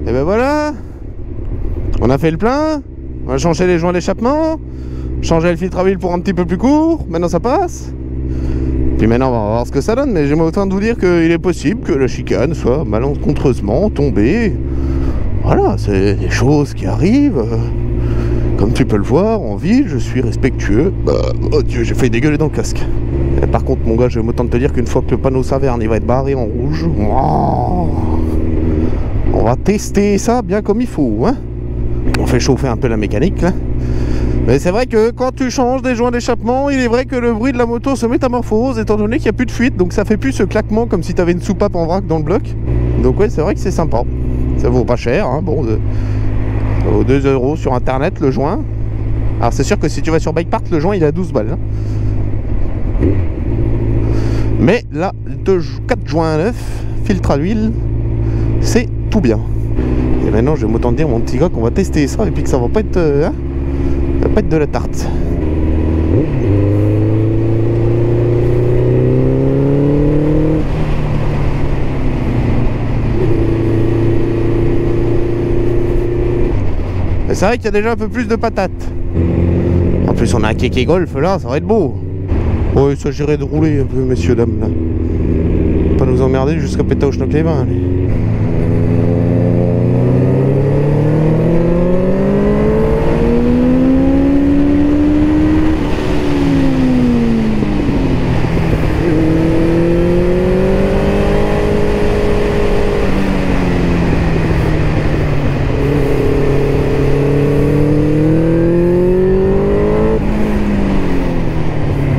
Et ben voilà. On a fait le plein. On a changé les joints d'échappement. Changé le filtre à huile pour un petit peu plus court. Maintenant ça passe. Puis maintenant on va voir ce que ça donne. Mais j'aimerais autant de vous dire qu'il est possible que la chicane soit malencontreusement tombée. Voilà, c'est des choses qui arrivent. Comme tu peux le voir, en ville, je suis respectueux. Oh Dieu, j'ai failli dégueuler dans le casque. Et par contre, mon gars, j'ai autant de te dire qu'une fois que le panneau Saverne il va être barré en rouge, on va tester ça bien comme il faut. Hein, on fait chauffer un peu la mécanique, là. Mais c'est vrai que quand tu changes des joints d'échappement, il est vrai que le bruit de la moto se métamorphose, étant donné qu'il n'y a plus de fuite. Donc ça fait plus ce claquement comme si tu avais une soupape en vrac dans le bloc. Donc ouais, c'est vrai que c'est sympa. Ça vaut pas cher, hein, bon... 2 € sur internet le joint. Alors c'est sûr que si tu vas sur Bike Park, le joint il est à 12 balles. Hein. Mais là, 4 joints neufs, filtre à l'huile, c'est tout bien. Et maintenant, je vais m'autant dire, mon petit gars, qu'on va tester ça et puis que ça va pas être, hein, ça va pas être de la tarte. C'est vrai qu'il y a déjà un peu plus de patates. En plus on a un kéké golf là, ça va être beau. Oh, il s'agirait de rouler un peu, messieurs dames là. Pas nous emmerder jusqu'à péter au schnock les bains.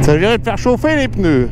Ça virait de faire chauffer les pneus.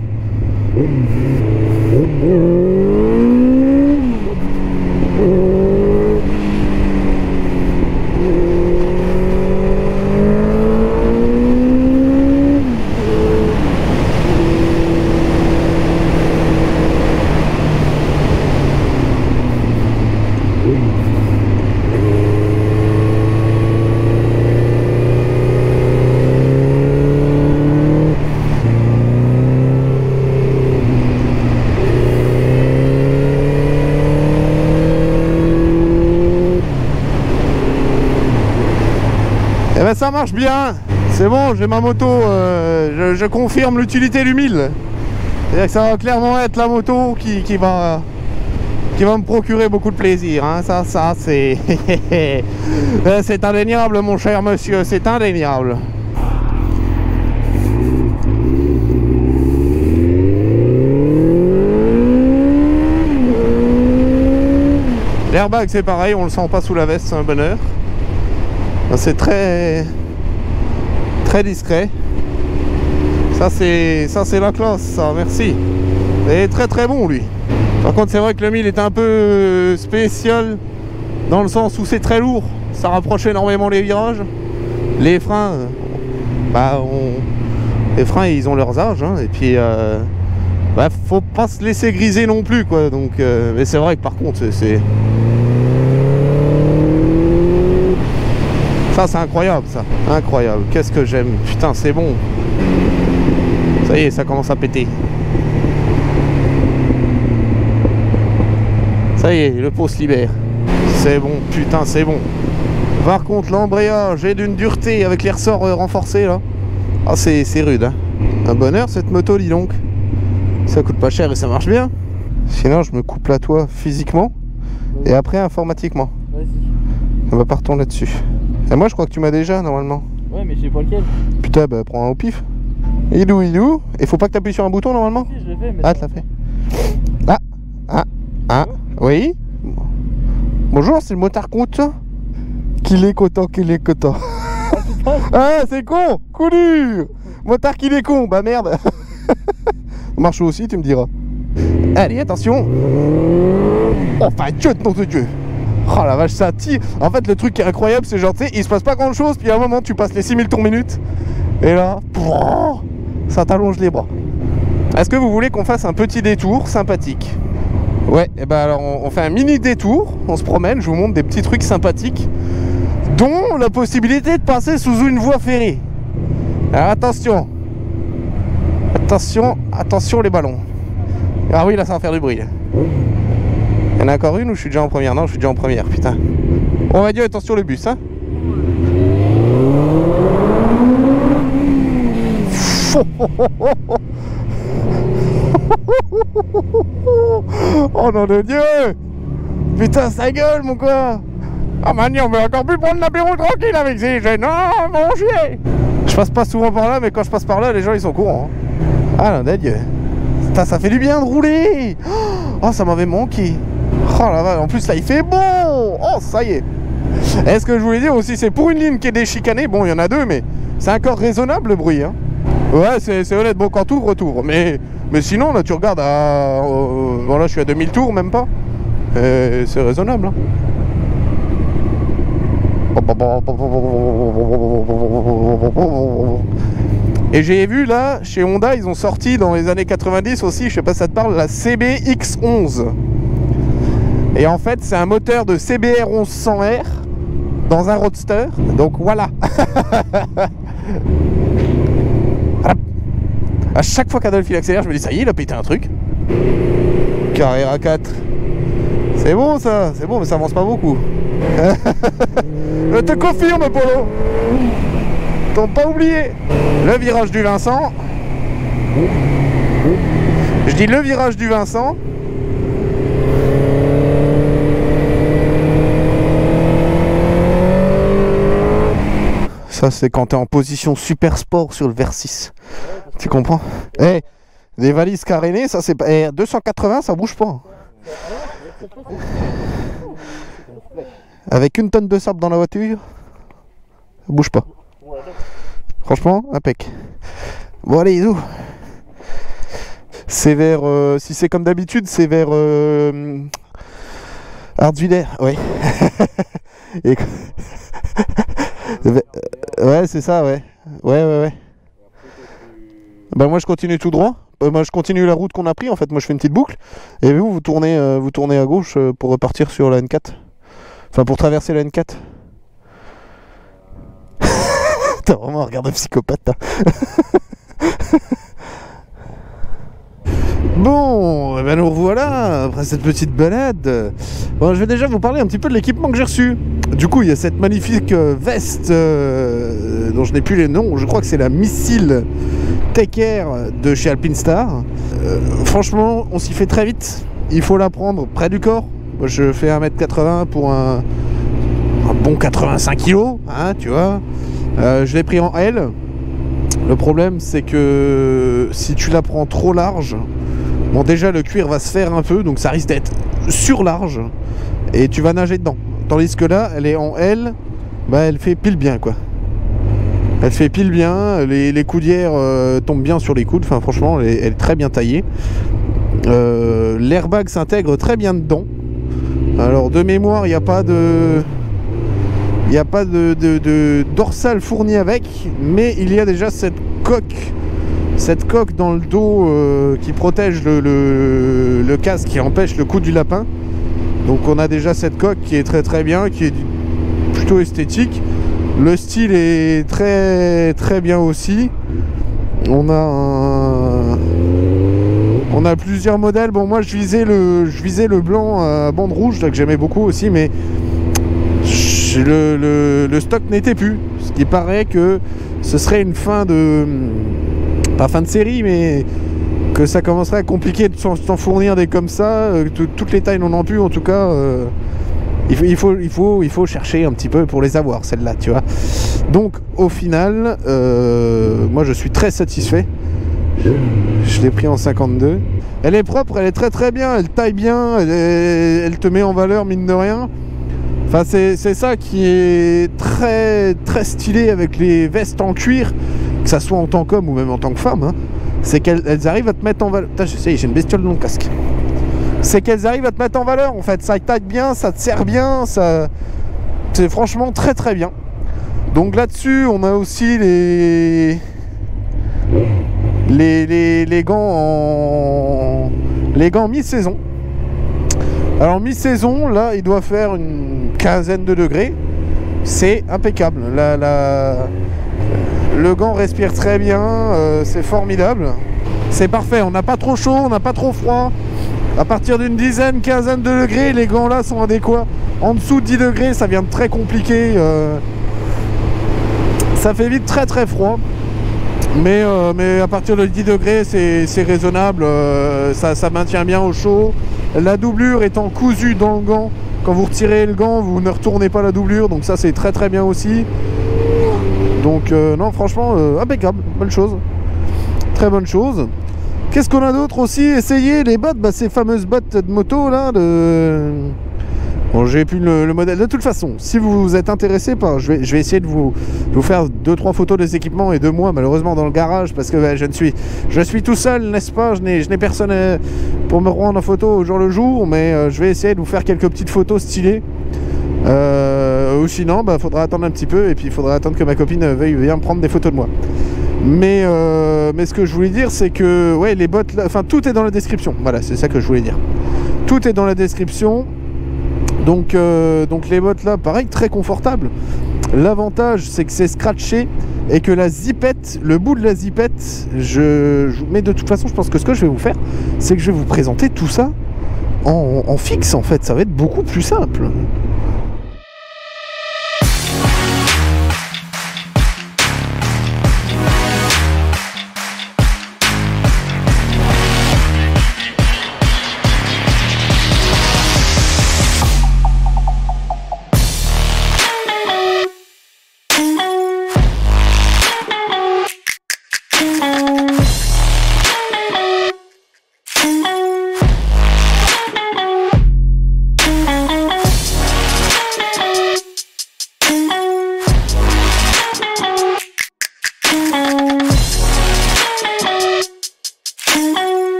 Eh ben ça marche bien, c'est bon, j'ai ma moto, je confirme l'utilité du 1000. C'est-à-dire que ça va clairement être la moto qui va me procurer beaucoup de plaisir, hein. Ça c'est c'est indéniable mon cher monsieur, c'est indéniable. L'airbag c'est pareil, on le sent pas sous la veste, c'est un bonheur. C'est très discret. Ça c'est la classe, ça, merci. Et très très bon lui. Par contre c'est vrai que le 1000 est un peu spécial dans le sens où c'est très lourd. Ça rapproche énormément les virages. Les freins, les freins ils ont leurs âges, hein, et puis faut pas se laisser griser non plus quoi. Donc mais c'est vrai que par contre c'est ça c'est incroyable, ça, incroyable, qu'est-ce que j'aime, putain c'est bon. Ça y est, ça commence à péter. Ça y est, le pot se libère. C'est bon, putain c'est bon. Par contre l'embrayage est d'une dureté avec les ressorts renforcés là. Ah c'est rude, hein. Un bonheur cette moto, dis donc. Ça coûte pas cher et ça marche bien. Sinon je me coupe la toit physiquement et après informatiquement. Vas-y. On va partons là-dessus. Et moi je crois que tu m'as déjà normalement. Ouais mais je sais pas lequel. Putain bah prends un au pif. Idou. Et faut pas que tu appuies sur un bouton normalement. Si, je l'ai fait, mais ah tu l'as fait. Oui. Bonjour, c'est le motard content. Qu'il est content. Ah c'est con. Coup dur. Motard qu'il est con. Bah merde. Marche aussi tu me diras. Allez attention. Enfin Dieu de nom de Dieu. Oh la vache, ça tire. En fait le truc qui est incroyable c'est genre tu sais il se passe pas grand chose puis à un moment tu passes les 6000 tours minute et là ça t'allonge les bras. Est-ce que vous voulez qu'on fasse un petit détour sympathique? Ouais, et ben alors on fait un mini détour, on se promène, je vous montre des petits trucs sympathiques dont la possibilité de passer sous une voie ferrée. Alors attention les ballons. Ah oui là ça va faire du bruit. Il y en a encore une ou je suis déjà en première? Non, je suis déjà en première, putain. On va dire attention le bus, hein. Oh nom de Dieu! Putain, sa gueule, mon gars! Ah, maintenant, on peut encore plus prendre l'apéro tranquille avec ces jeunes. Non, mon chier! Je passe pas souvent par là, mais quand je passe par là, les gens ils sont courants. Ah, non, d'adieu. Putain, ça fait du bien de rouler! Oh, ça m'avait manqué. Oh la vache, en plus là, il fait bon! Oh, ça y est! Et ce que je voulais dire aussi, c'est pour une ligne qui est déchicanée, bon, il y en a deux, mais c'est encore raisonnable le bruit, hein. Ouais, c'est honnête, bon, quand t'ouvres, retour. Mais sinon, là, tu regardes à... voilà, je suis à 2000 tours, même pas. C'est raisonnable, hein. Et j'ai vu, là, chez Honda, ils ont sorti dans les années 90 aussi, je sais pas si ça te parle, la CBX11. Et en fait, c'est un moteur de CBR 1100R dans un Roadster. Donc, voilà. À chaque fois qu'Adolphe il accélère, je me dis ça y est, il a pété un truc. Carrera 4. C'est bon ça, c'est bon, mais ça avance pas beaucoup. Je te confirme, Polo. T'as pas oublié. Le virage du Vincent. Je dis le virage du Vincent. Ça, c'est quand t'es en position super sport sur le Versys. Tu comprends? Eh, des valises carénées, ça c'est pas... Eh, 280, ça bouge pas. Avec une tonne de sable dans la voiture, ça bouge pas. Franchement, impec. Bon, allez, où? C'est vers... si c'est comme d'habitude, c'est vers... Hartviller, oui. Et... ouais, c'est ça, ouais. Ouais. Bah moi je continue tout droit. Moi je continue la route qu'on a pris en fait. Moi je fais une petite boucle. Et vous tournez à gauche pour repartir sur la N4. Enfin pour traverser la N4. T'as vraiment un regard de psychopathe là. Bon, ben nous revoilà après cette petite balade. Bon, je vais déjà vous parler un petit peu de l'équipement que j'ai reçu. Du coup, il y a cette magnifique veste dont je n'ai plus les noms. Je crois que c'est la Missile Tech Air de chez Alpinestar. Franchement, on s'y fait très vite. Il faut la prendre près du corps. Moi, je fais 1m80 pour un bon 85 kg, hein, tu vois. Je l'ai pris en L. Le problème, c'est que si tu la prends trop large, bon déjà le cuir va se faire un peu, donc ça risque d'être sur large et tu vas nager dedans. Tandis que là, elle est en L, bah elle fait pile bien quoi. Elle fait pile bien, les coudières tombent bien sur les coudes, enfin franchement elle est très bien taillée. L'airbag s'intègre très bien dedans. Alors de mémoire, il n'y a pas de... Il n'y a pas de dorsale fournie avec, mais il y a déjà cette coque dans le dos qui protège le casque, qui empêche le coup du lapin. Donc on a déjà cette coque qui est très très bien, qui est plutôt esthétique. Le style est très très bien aussi. On a plusieurs modèles. Bon moi je visais le blanc à bande rouge là, que j'aimais beaucoup aussi, mais le stock n'était plus, ce qui paraît que ce serait une fin de... pas fin de série, mais que ça commencerait à compliquer de s'en fournir des comme ça, toutes les tailles n'en ont plus en tout cas. Il faut chercher un petit peu pour les avoir, celles-là, tu vois. Donc au final, moi je suis très satisfait. Je l'ai pris en 52. Elle est propre, elle est très très bien, elle taille bien, elle te met en valeur mine de rien. Enfin, c'est ça qui est très très stylé avec les vestes en cuir, que ça soit en tant qu'homme ou même en tant que femme, hein. C'est qu'elles arrivent à te mettre en valeur. Putain, je sais, j'ai une bestiole dans le casque. C'est qu'elles arrivent à te mettre en valeur en fait. Ça taille bien, ça te sert bien, ça... c'est franchement très très bien. Donc là-dessus, on a aussi les gants mi-saison. Alors mi-saison, là, il doit faire une quinzaine de degrés. C'est impeccable. Le gant respire très bien, c'est formidable. C'est parfait, on n'a pas trop chaud, on n'a pas trop froid. À partir d'une dizaine, quinzaine de degrés, les gants là sont adéquats. En dessous de 10 degrés, ça devient très compliqué. Ça fait vite très très froid. Mais à partir de 10 degrés, c'est raisonnable. Ça maintient bien au chaud. La doublure étant cousue dans le gant, quand vous retirez le gant, vous ne retournez pas la doublure. Donc ça, c'est très très bien aussi. Donc non, franchement, impeccable. Bonne chose. Très bonne chose. Qu'est-ce qu'on a d'autre aussi? Essayer les bottes, ces fameuses bottes de moto là. Bon, j'ai plus le modèle. De toute façon, si vous êtes intéressé par, je vais essayer de vous faire 2-3 photos des équipements et de moi, malheureusement, dans le garage, parce que je suis tout seul, n'est-ce pas? Je n'ai personne pour me rendre en photo au jour le jour, mais je vais essayer de vous faire quelques petites photos stylées. Ou sinon, faudra attendre un petit peu, et puis il faudra attendre que ma copine veuille bien prendre des photos de moi. Mais ce que je voulais dire, c'est que ouais, les bottes, enfin tout est dans la description. Voilà, c'est ça que je voulais dire. Tout est dans la description. Donc les bottes là, pareil, très confortable. L'avantage, c'est que c'est scratché et que la zipette, le bout de la zipette, mais de toute façon, je pense que ce que je vais vous faire, c'est que je vais vous présenter tout ça en fixe en fait. Ça va être beaucoup plus simple.